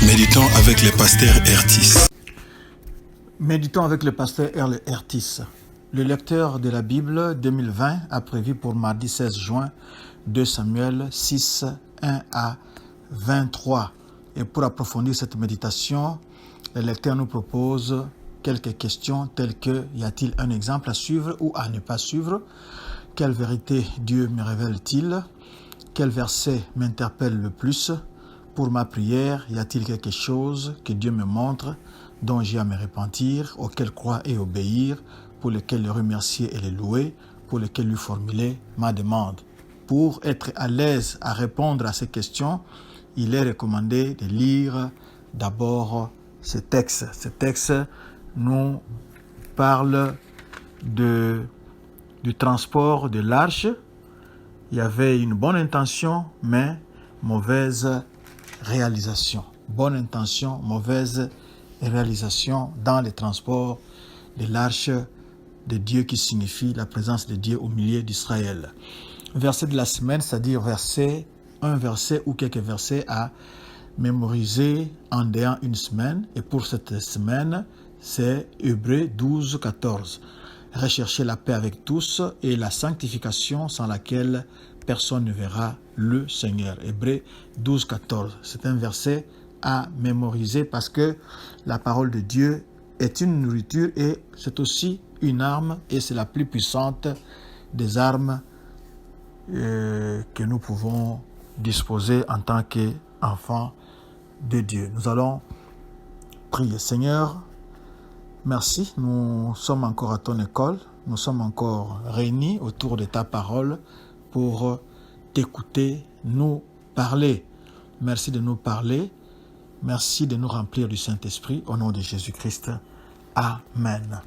Méditons avec le pasteur Ertis. Méditons avec le pasteur Ertis. Le lecteur de la Bible 2020 a prévu pour mardi 16 juin 2 Samuel 6, 1 à 23. Et pour approfondir cette méditation, le lecteur nous propose quelques questions telles que: y a-t-il un exemple à suivre ou à ne pas suivre? Quelle vérité Dieu me révèle-t-il? Quel verset m'interpelle le plus? Pour ma prière, y a-t-il quelque chose que Dieu me montre, dont j'ai à me repentir, auquel croire et obéir, pour lequel le remercier et le louer, pour lequel lui formuler ma demande? Pour être à l'aise à répondre à ces questions, il est recommandé de lire d'abord ce texte. Ce texte nous parle du transport de l'arche. Il y avait une bonne intention, mais mauvaise réalisation. Bonne intention, mauvaise réalisation dans le transport de l'arche de Dieu, qui signifie la présence de Dieu au milieu d'Israël. Verset de la semaine, c'est-à-dire un verset ou quelques versets à mémoriser en déant une semaine. Et pour cette semaine, c'est Hébreux 12, 14. Recherchez la paix avec tous et la sanctification, sans laquelle personne ne verra le Seigneur. Hébreux 12, 14. C'est un verset à mémoriser parce que la parole de Dieu est une nourriture et c'est aussi une arme, et c'est la plus puissante des armes que nous pouvons disposer en tant qu'enfants de Dieu. Nous allons prier. Seigneur, merci, nous sommes encore à ton école, nous sommes encore réunis autour de ta parole pour t'écouter, nous parler. Merci de nous parler, merci de nous remplir du Saint-Esprit, au nom de Jésus-Christ. Amen.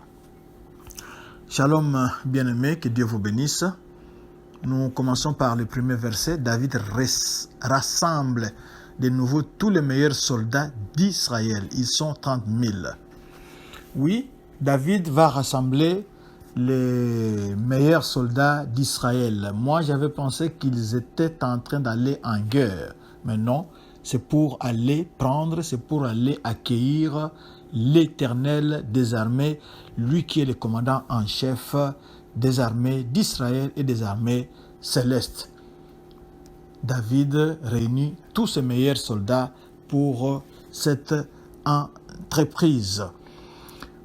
Shalom, bien-aimés, que Dieu vous bénisse. Nous commençons par le premier verset. David rassemble de nouveau tous les meilleurs soldats d'Israël. Ils sont 30 000. Oui, David va rassembler les meilleurs soldats d'Israël. Moi, j'avais pensé qu'ils étaient en train d'aller en guerre. Mais non, c'est pour aller prendre, c'est pour aller accueillir l'Éternel des armées, lui qui est le commandant en chef des armées d'Israël et des armées célestes. David réunit tous ses meilleurs soldats pour cette entreprise.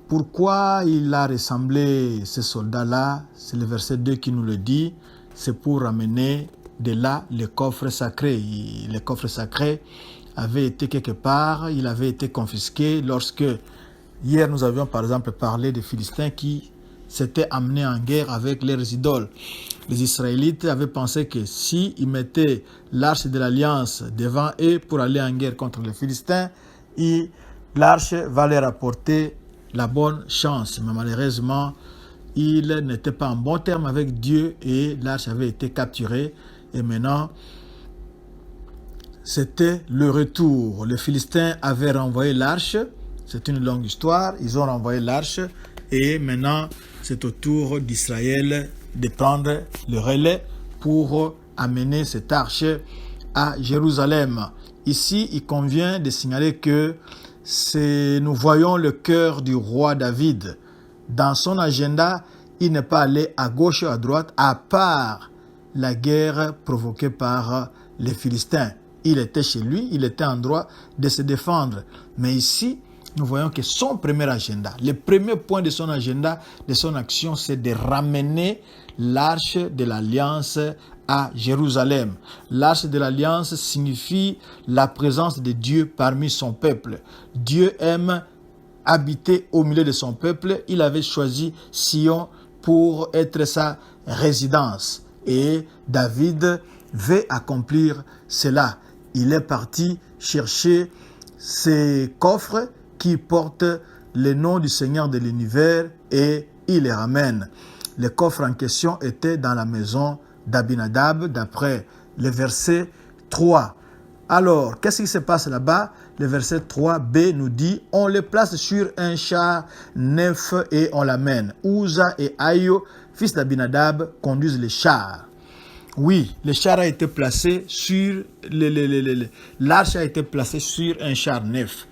Pourquoi il a rassemblé ces soldats-là? C'est le verset 2 qui nous le dit. C'est pour ramener de là le coffre sacré. Le coffre sacré avait été quelque part, il avait été confisqué lorsque, hier nous avions par exemple parlé des Philistins qui s'étaient amenés en guerre avec leurs idoles. Les Israélites avaient pensé que s'ils mettaient l'arche de l'alliance devant eux pour aller en guerre contre les Philistins, l'arche va leur apporter la bonne chance. Mais malheureusement, ils n'étaient pas en bon terme avec Dieu et l'arche avait été capturée. Et maintenant, c'était le retour. Les Philistins avaient renvoyé l'arche. C'est une longue histoire. Ils ont renvoyé l'arche. Et maintenant, c'est au tour d'Israël de prendre le relais pour amener cette arche à Jérusalem. Ici, il convient de signaler que nous voyons le cœur du roi David. Dans son agenda, il n'est pas allé à gauche ou à droite, à part la guerre provoquée par les Philistins. Il était chez lui, il était en droit de se défendre. Mais ici, nous voyons que son premier agenda, le premier point de son agenda, de son action, c'est de ramener l'arche de l'Alliance à Jérusalem. L'arche de l'Alliance signifie la présence de Dieu parmi son peuple. Dieu aime habiter au milieu de son peuple. Il avait choisi Sion pour être sa résidence. Et David veut accomplir cela. Il est parti chercher ces coffres qui portent le nom du Seigneur de l'univers et il les ramène. Les coffres en question étaient dans la maison d'Abinadab, d'après le verset 3. Alors, qu'est-ce qui se passe là-bas? Le verset 3b nous dit: on les place sur un char neuf et on l'amène. Uza et Aïo, fils d'Abinadab, conduisent les chars. Oui, le char a été placé sur... L'arche a été placée sur un char neuf.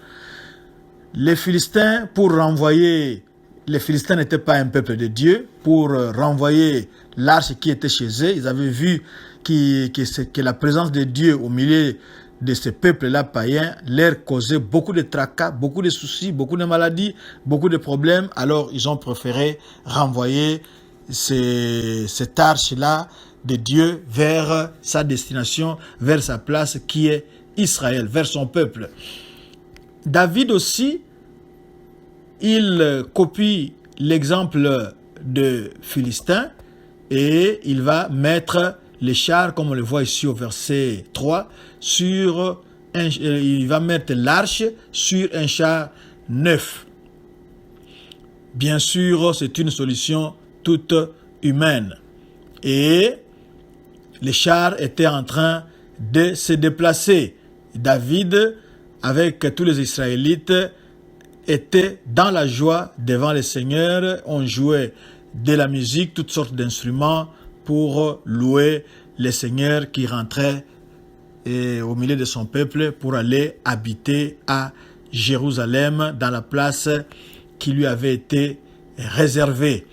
Les Philistins, pour renvoyer... Les Philistins n'étaient pas un peuple de Dieu. Pour renvoyer l'arche qui était chez eux, ils avaient vu que la présence de Dieu au milieu de ce peuple-là païen leur causait beaucoup de tracas, beaucoup de soucis, beaucoup de maladies, beaucoup de problèmes. Alors, ils ont préféré renvoyer cette arche-là de Dieu vers sa destination, vers sa place qui est Israël, vers son peuple. David aussi, il copie l'exemple de Philistin et il va mettre les chars, comme on le voit ici au verset 3, il va mettre l'arche sur un char neuf. Bien sûr, c'est une solution toute humaine. Et les chars étaient en train de se déplacer. David, avec tous les Israélites, était dans la joie devant le Seigneur. On jouait de la musique, toutes sortes d'instruments pour louer le Seigneur qui rentrait au milieu de son peuple pour aller habiter à Jérusalem dans la place qui lui avait été réservée.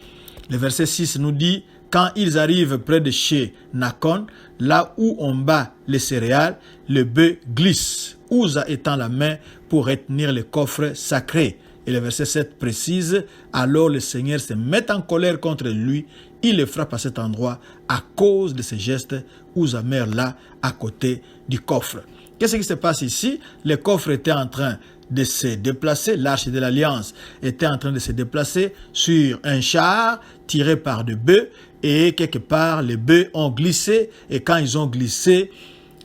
Le verset 6 nous dit: quand ils arrivent près de chez Nakon, là où on bat les céréales, le bœuf glisse, Uza étend la main pour retenir le coffre sacré. Et le verset 7 précise: alors le Seigneur se met en colère contre lui, il le frappe à cet endroit à cause de ses gestes. Uza meurt là, à côté du coffre. Qu'est-ce qui se passe ici? Le coffre était en train de se déplacer, l'arche de l'Alliance était en train de se déplacer sur un char tiré par des bœufs, et quelque part les bœufs ont glissé, et quand ils ont glissé,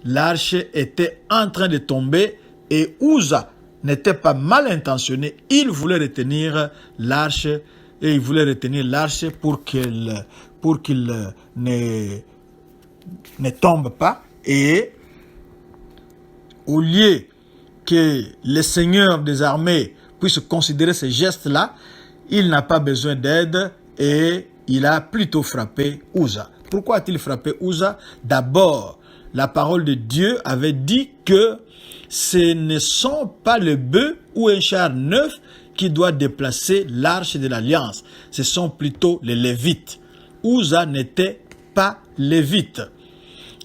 l'arche était en train de tomber, et Uza n'était pas mal intentionné, il voulait retenir l'arche, et il voulait retenir l'arche pour qu'il ne tombe pas, et au lieu que le Seigneur des armées puisse considérer ces gestes-là, il n'a pas besoin d'aide et il a plutôt frappé Uza. Pourquoi a-t-il frappé Uza? D'abord, la parole de Dieu avait dit que ce ne sont pas le bœuf ou un char neuf qui doit déplacer l'arche de l'Alliance. Ce sont plutôt les Lévites. Uza n'était pas lévite.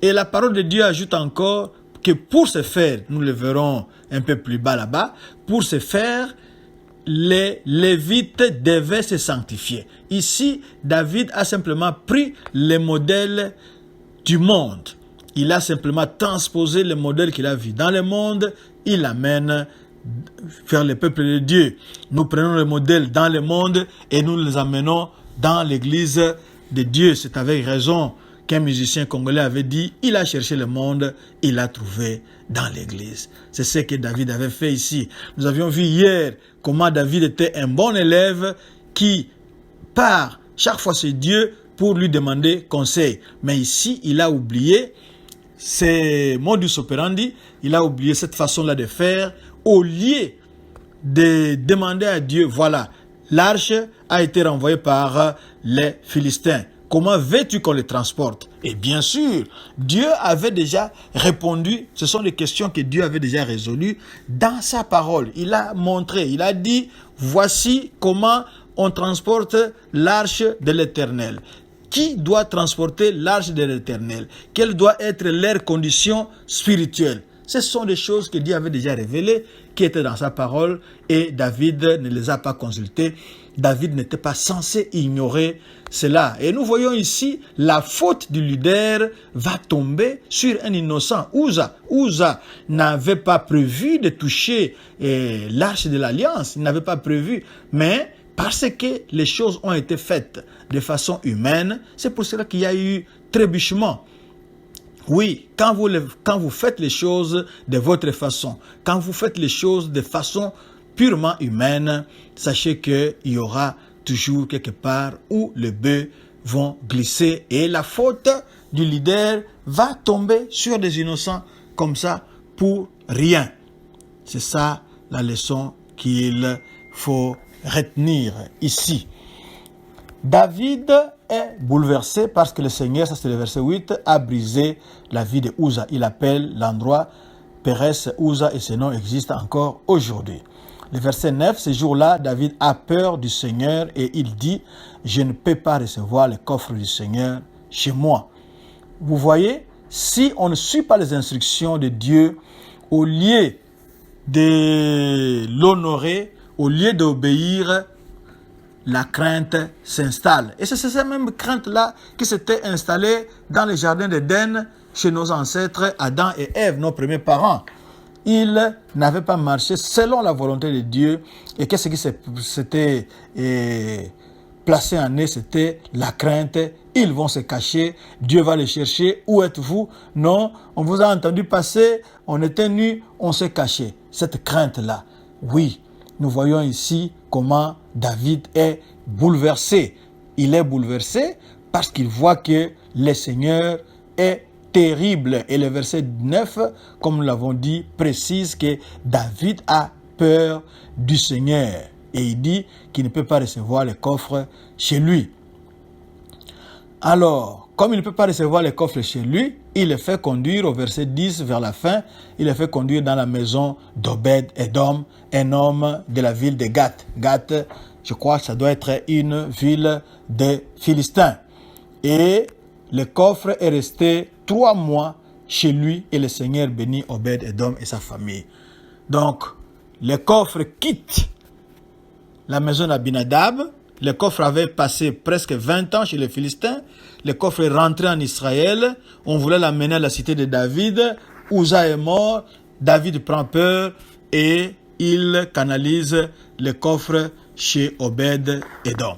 Et la parole de Dieu ajoute encore que pour ce faire, nous le verrons un peu plus bas là-bas, pour ce faire, les Lévites devaient se sanctifier. Ici, David a simplement pris les modèles du monde. Il a simplement transposé le modèle qu'il a vu dans le monde, il l'amène vers le peuple de Dieu. Nous prenons le modèle dans le monde et nous les amenons dans l'église de Dieu. C'est avec raison qu'un musicien congolais avait dit: il a cherché le monde, il l'a trouvé dans l'église. C'est ce que David avait fait ici. Nous avions vu hier comment David était un bon élève qui part chaque fois chez Dieu pour lui demander conseil. Mais ici, il a oublié ce modus operandi, il a oublié cette façon-là de faire. Au lieu de demander à Dieu, voilà, l'arche a été renvoyée par les Philistins. Comment veux-tu qu'on les transporte? Et bien sûr, Dieu avait déjà répondu. Ce sont des questions que Dieu avait déjà résolues dans sa parole. Il a montré, il a dit: voici comment on transporte l'arche de l'Éternel. Qui doit transporter l'arche de l'Éternel? Quelle doit être leur condition spirituelle? Ce sont des choses que Dieu avait déjà révélées, qui étaient dans sa parole, et David ne les a pas consultées. David n'était pas censé ignorer cela. Et nous voyons ici, la faute du leader va tomber sur un innocent, Uza. Uza n'avait pas prévu de toucher l'arche de l'Alliance, il n'avait pas prévu, mais parce que les choses ont été faites de façon humaine, c'est pour cela qu'il y a eu trébuchement. Oui, quand vous faites les choses de votre façon, quand vous faites les choses de façon purement humaine, sachez qu'il y aura toujours quelque part où les bœufs vont glisser et la faute du leader va tomber sur des innocents comme ça pour rien. C'est ça la leçon qu'il faut retenir ici. David est bouleversé parce que le Seigneur, ça c'est le verset 8, a brisé la vie de Uza. Il appelle l'endroit Pérez Uza et ce nom existe encore aujourd'hui. Le verset 9, ce jour-là, David a peur du Seigneur et il dit, je ne peux pas recevoir le coffre du Seigneur chez moi. Vous voyez, si on ne suit pas les instructions de Dieu, au lieu de l'honorer, au lieu d'obéir, la crainte s'installe. Et c'est cette même crainte-là qui s'était installée dans le jardin d'Éden chez nos ancêtres Adam et Ève, nos premiers parents. Ils n'avaient pas marché selon la volonté de Dieu. Et qu'est-ce qui s'était placé en eux? C'était la crainte. Ils vont se cacher. Dieu va les chercher. Où êtes-vous? Non, on vous a entendu passer. On était nus, on s'est caché. Cette crainte-là, oui, nous voyons ici comment David est bouleversé. Il est bouleversé parce qu'il voit que le Seigneur est terrible. Et le verset 9, comme nous l'avons dit, précise que David a peur du Seigneur. Et il dit qu'il ne peut pas recevoir le coffre chez lui. Alors, comme il ne peut pas recevoir le coffre chez lui, il le fait conduire au verset 10 vers la fin. Il le fait conduire dans la maison d'Obed-Édom, un homme de la ville de Gath. Gath, je crois que ça doit être une ville des Philistins. Et le coffre est resté 3 mois chez lui et le Seigneur bénit Obed-Édom et sa famille. Donc, le coffre quitte la maison d'Abinadab. Le coffre avait passé presque 20 ans chez les Philistins. Le coffre est rentré en Israël. On voulait l'amener à la cité de David. Uza est mort. David prend peur et il canalise le coffre chez Obed-Édom.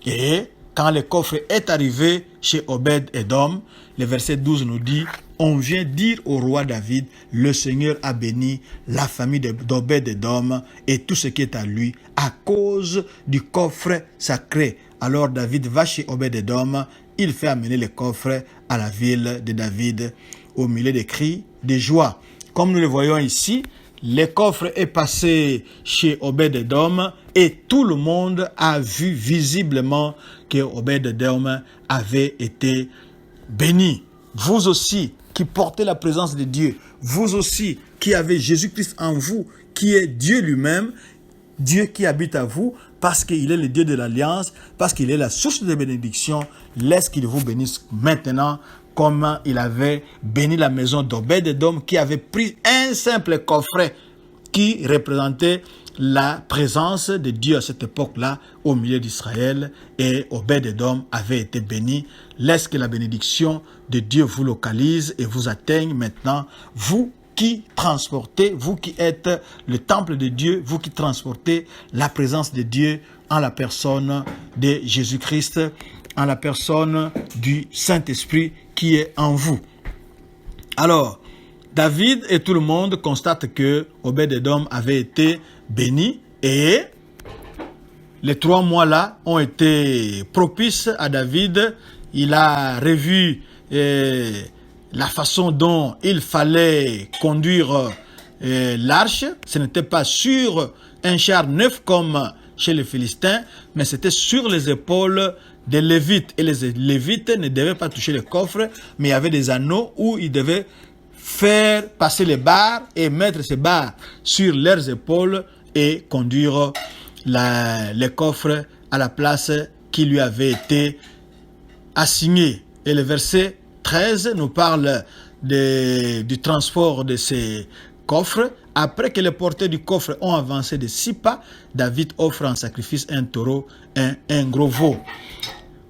Et quand le coffre est arrivé chez Obed-Édom, le verset 12 nous dit, on vient dire au roi David, le Seigneur a béni la famille d'Obed-Édom et tout ce qui est à lui à cause du coffre sacré. Alors David va chez Obed-Édom, il fait amener le coffre à la ville de David au milieu des cris de joie. Comme nous le voyons ici, le coffre est passé chez Obed-Édom et tout le monde a vu visiblement que Obed-Édom avait été béni. Vous aussi qui portez la présence de Dieu, vous aussi qui avez Jésus-Christ en vous, qui est Dieu lui-même, Dieu qui habite à vous, parce qu'il est le Dieu de l'Alliance, parce qu'il est la source de bénédiction, laisse qu'il vous bénisse maintenant, comme il avait béni la maison d'Obed-Édom, qui avait pris un simple coffret qui représentait la présence de Dieu à cette époque-là au milieu d'Israël, et Obed-Édom avait été béni. Laisse que la bénédiction de Dieu vous localise et vous atteigne maintenant, vous qui transportez, vous qui êtes le temple de Dieu, vous qui transportez la présence de Dieu en la personne de Jésus-Christ, en la personne du Saint-Esprit qui est en vous. Alors, David et tout le monde constatent que Obed-Édom avait été béni et les 3 mois-là ont été propices à David. Il a revu la façon dont il fallait conduire l'arche. Ce n'était pas sur un char neuf comme chez les Philistins, mais c'était sur les épaules des Lévites. Et les Lévites ne devaient pas toucher le coffre, mais il y avait des anneaux où ils devaient faire passer les barres et mettre ces barres sur leurs épaules et conduire le coffre à la place qui lui avait été assignée. Et le verset 13 nous parle du transport de ces coffres. Après que les porteurs du coffre ont avancé de 6 pas, David offre en sacrifice un taureau, un gros veau.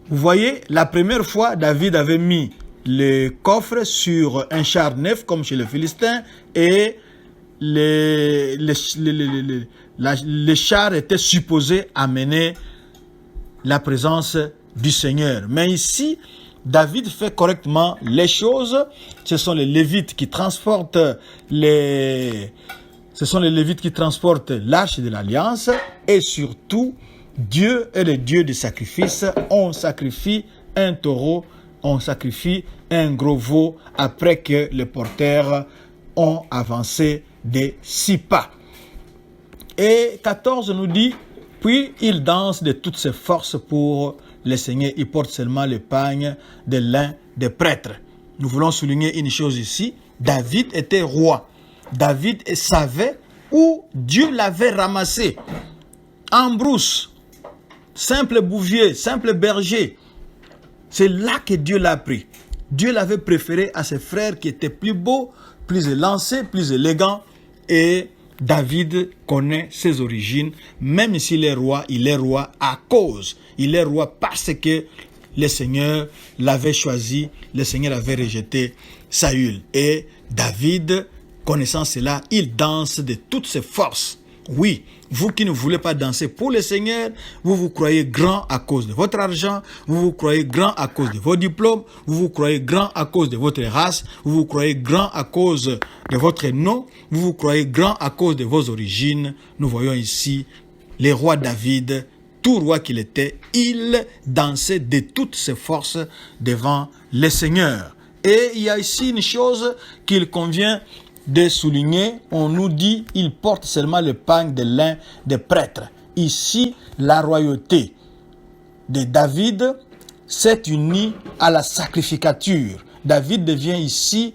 Vous voyez, la première fois, David avait mis le coffre sur un char neuf comme chez les Philistins et les chars étaient supposés amener la présence du Seigneur. Mais ici, David fait correctement les choses. Ce sont les Lévites qui transportent l'arche de l'Alliance et surtout, Dieu est le Dieu du sacrifice. On sacrifie un taureau, on sacrifie un gros veau après que les porteurs ont avancé de 6 pas. Et 14 nous dit, puis il danse de toutes ses forces pour le Seigneur, il porte seulement le pagne de l'un des prêtres. Nous voulons souligner une chose ici. David était roi. David savait où Dieu l'avait ramassé. En brousse, simple bouvier, simple berger. C'est là que Dieu l'a pris. Dieu l'avait préféré à ses frères qui étaient plus beaux, plus élancés, plus élégants. Et David connaît ses origines. Même s'il est roi, il est roi à cause. Il est roi parce que le Seigneur l'avait choisi, le Seigneur avait rejeté Saül. Et David, connaissant cela, il danse de toutes ses forces. Oui, vous qui ne voulez pas danser pour le Seigneur, vous vous croyez grand à cause de votre argent, vous vous croyez grand à cause de vos diplômes, vous vous croyez grand à cause de votre race, vous vous croyez grand à cause de votre nom, vous vous croyez grand à cause de vos origines. Nous voyons ici le roi David, tout roi qu'il était, il dansait de toutes ses forces devant le Seigneur. Et il y a ici une chose qu'il convient de souligner, on nous dit il porte seulement le pagne de l'un des prêtres. Ici, la royauté de David s'est unie à la sacrificature. David devient ici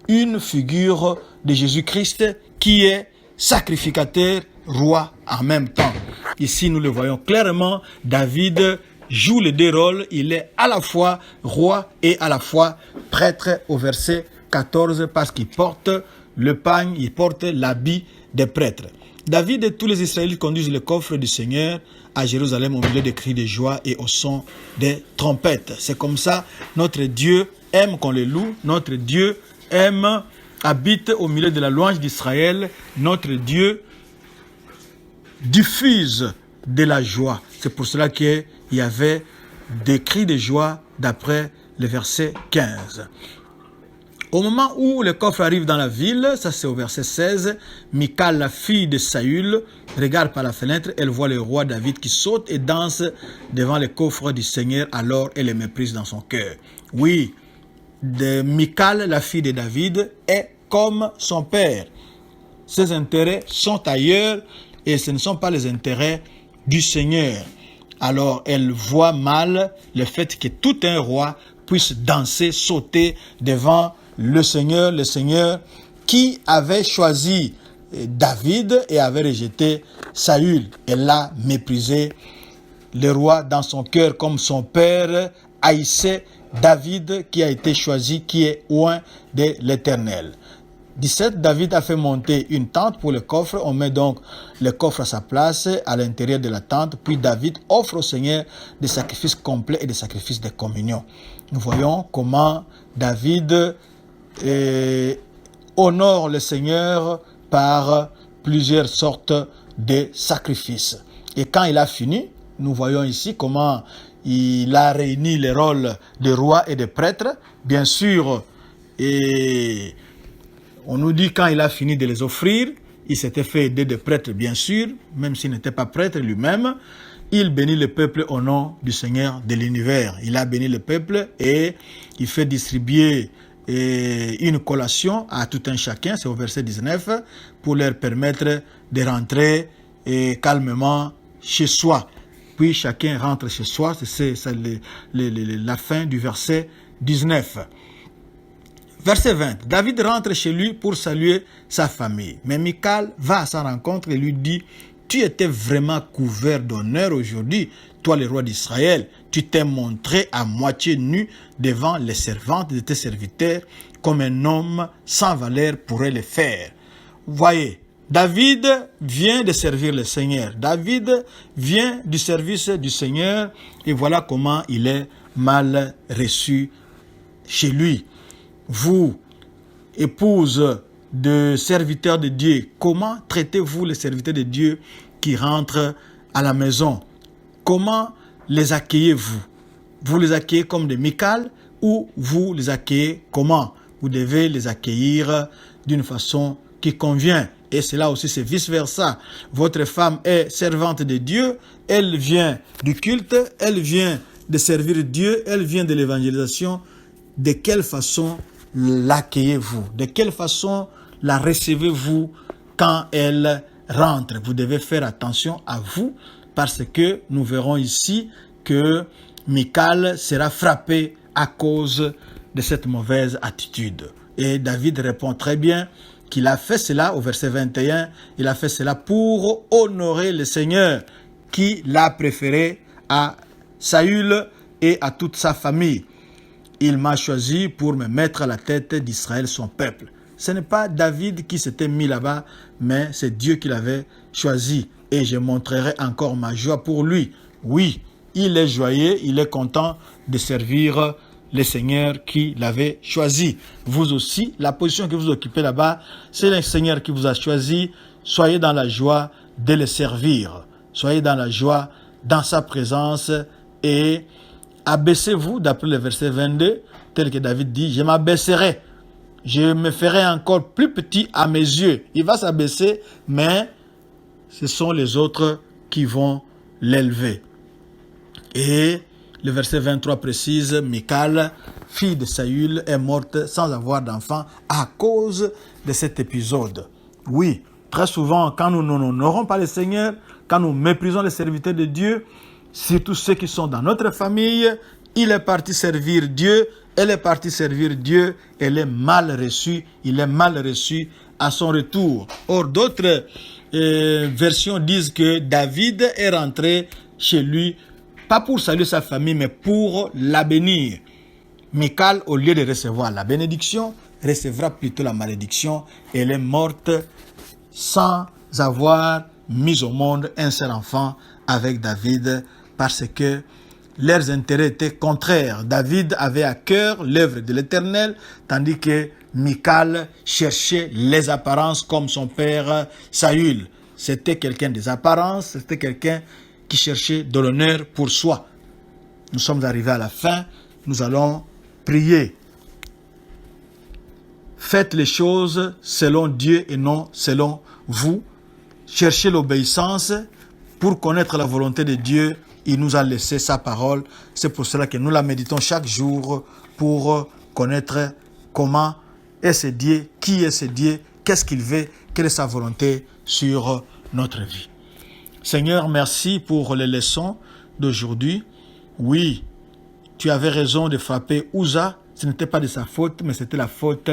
une figure de Jésus-Christ qui est sacrificateur, roi en même temps. Ici, nous le voyons clairement, David joue les deux rôles. Il est à la fois roi et à la fois prêtre au verset 14 parce qu'il porte le pagne, il porte l'habit des prêtres. David et tous les Israélites conduisent le coffre du Seigneur à Jérusalem au milieu des cris de joie et au son des trompettes. C'est comme ça, notre Dieu aime qu'on le loue, notre Dieu aime, habite au milieu de la louange d'Israël, notre Dieu diffuse de la joie. C'est pour cela qu'il y avait des cris de joie d'après le verset 15. Au moment où le coffre arrive dans la ville, ça c'est au verset 16, Michal, la fille de Saül, regarde par la fenêtre, elle voit le roi David qui saute et danse devant le coffre du Seigneur, alors elle le méprise dans son cœur. Oui, Michal, la fille de David, est comme son père. Ses intérêts sont ailleurs et ce ne sont pas les intérêts du Seigneur. Alors elle voit mal le fait que tout un roi puisse danser, sauter devant le Seigneur qui avait choisi David et avait rejeté Saül. Elle l'a méprisé. Le roi dans son cœur comme son père haïssait David qui a été choisi, qui est oint de l'Éternel. 17, David a fait monter une tente pour le coffre. On met donc le coffre à sa place à l'intérieur de la tente. Puis David offre au Seigneur des sacrifices complets et des sacrifices de communion. Nous voyons comment David honore le Seigneur par plusieurs sortes de sacrifices. Et quand il a fini, nous voyons ici comment il a réuni les rôles de roi et de prêtre. Bien sûr, et on nous dit quand il a fini de les offrir, il s'était fait aider de prêtres, bien sûr, même s'il n'était pas prêtre lui-même. Il bénit le peuple au nom du Seigneur de l'univers. Il a béni le peuple et il fait distribuer une collation à tout un chacun, c'est au verset 19, pour leur permettre de rentrer calmement chez soi. Puis chacun rentre chez soi, c'est la fin du verset 19. Verset 20, David rentre chez lui pour saluer sa famille. Mais Michal va à sa rencontre et lui dit, « Tu étais vraiment couvert d'honneur aujourd'hui, toi le roi d'Israël. Tu t'es montré à moitié nu devant les servantes de tes serviteurs, comme un homme sans valeur pourrait le faire. » Voyez, David vient de servir le Seigneur. David vient du service du Seigneur et voilà comment il est mal reçu chez lui. Vous, épouse de serviteurs de Dieu, comment traitez-vous les serviteurs de Dieu qui rentrent à la maison? Comment les accueillez-vous? Vous les accueillez comme des Michal ou vous les accueillez comment? Vous devez les accueillir d'une façon qui convient. Et cela aussi, c'est vice-versa. Votre femme est servante de Dieu, elle vient du culte, elle vient de servir Dieu, elle vient de l'évangélisation. De quelle façon l'accueillez-vous? De quelle façon la recevez-vous quand elle rentre? Vous devez faire attention à vous parce que nous verrons ici que Michal sera frappé à cause de cette mauvaise attitude. Et David répond très bien qu'il a fait cela au verset 21. Il a fait cela pour honorer le Seigneur qui l'a préféré à Saül et à toute sa famille. Il m'a choisi pour me mettre à la tête d'Israël, son peuple. Ce n'est pas David qui s'était mis là-bas, mais c'est Dieu qui l'avait choisi. Et je montrerai encore ma joie pour lui. Oui, il est joyeux, il est content de servir le Seigneur qui l'avait choisi. Vous aussi, la position que vous occupez là-bas, c'est le Seigneur qui vous a choisi. Soyez dans la joie de le servir. Soyez dans la joie, dans sa présence et abaissez-vous, d'après le verset 22, tel que David dit, je m'abaisserai. Je me ferai encore plus petit à mes yeux. Il va s'abaisser, mais ce sont les autres qui vont l'élever. Et le verset 23 précise, Michal, fille de Saül, est morte sans avoir d'enfant à cause de cet épisode. Oui, très souvent, quand nous n'honorons pas le Seigneur, quand nous méprisons les serviteurs de Dieu, surtout ceux qui sont dans notre famille, il est parti servir Dieu, elle est partie servir Dieu, elle est mal reçue, il est mal reçu à son retour. Or, d'autres versions disent que David est rentré chez lui, pas pour saluer sa famille, mais pour la bénir. Michal, au lieu de recevoir la bénédiction, recevra plutôt la malédiction. Elle est morte sans avoir mis au monde un seul enfant avec David, parce que leurs intérêts étaient contraires. David avait à cœur l'œuvre de l'Éternel, tandis que Michal cherchait les apparences comme son père Saül. C'était quelqu'un des apparences, c'était quelqu'un qui cherchait de l'honneur pour soi. Nous sommes arrivés à la fin, nous allons prier. Faites les choses selon Dieu et non selon vous. Cherchez l'obéissance pour connaître la volonté de Dieu. Il nous a laissé sa parole. C'est pour cela que nous la méditons chaque jour pour connaître comment est ce Dieu, qui est ce Dieu, qu'est-ce qu'il veut, quelle est sa volonté sur notre vie. Seigneur, merci pour les leçons d'aujourd'hui. Oui, tu avais raison de frapper Uza. Ce n'était pas de sa faute, mais c'était la faute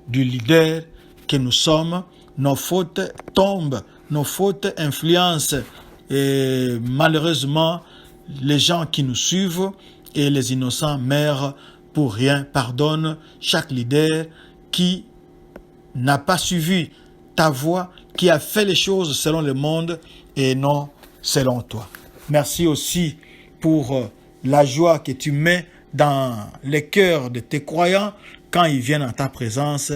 du leader que nous sommes. Nos fautes tombent, nos fautes influencent. Et malheureusement, les gens qui nous suivent et les innocents meurent pour rien. Pardonne chaque leader qui n'a pas suivi ta voie, qui a fait les choses selon le monde et non selon toi. Merci aussi pour la joie que tu mets dans les cœurs de tes croyants quand ils viennent en ta présence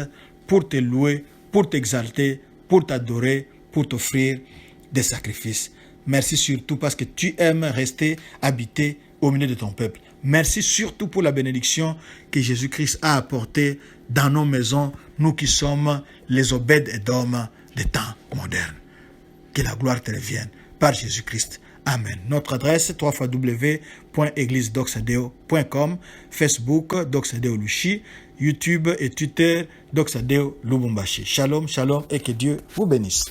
pour te louer, pour t'exalter, pour t'adorer, pour t'offrir des sacrifices. Merci surtout parce que tu aimes rester habité au milieu de ton peuple. Merci surtout pour la bénédiction que Jésus-Christ a apportée dans nos maisons, nous qui sommes les Obed-Edom des temps modernes. Que la gloire te revienne par Jésus-Christ. Amen. Notre adresse www.eglisedoxadeo.com, Facebook Doxadeo Lushi, YouTube et Twitter Doxadeo Lubumbashi. Shalom, shalom et que Dieu vous bénisse.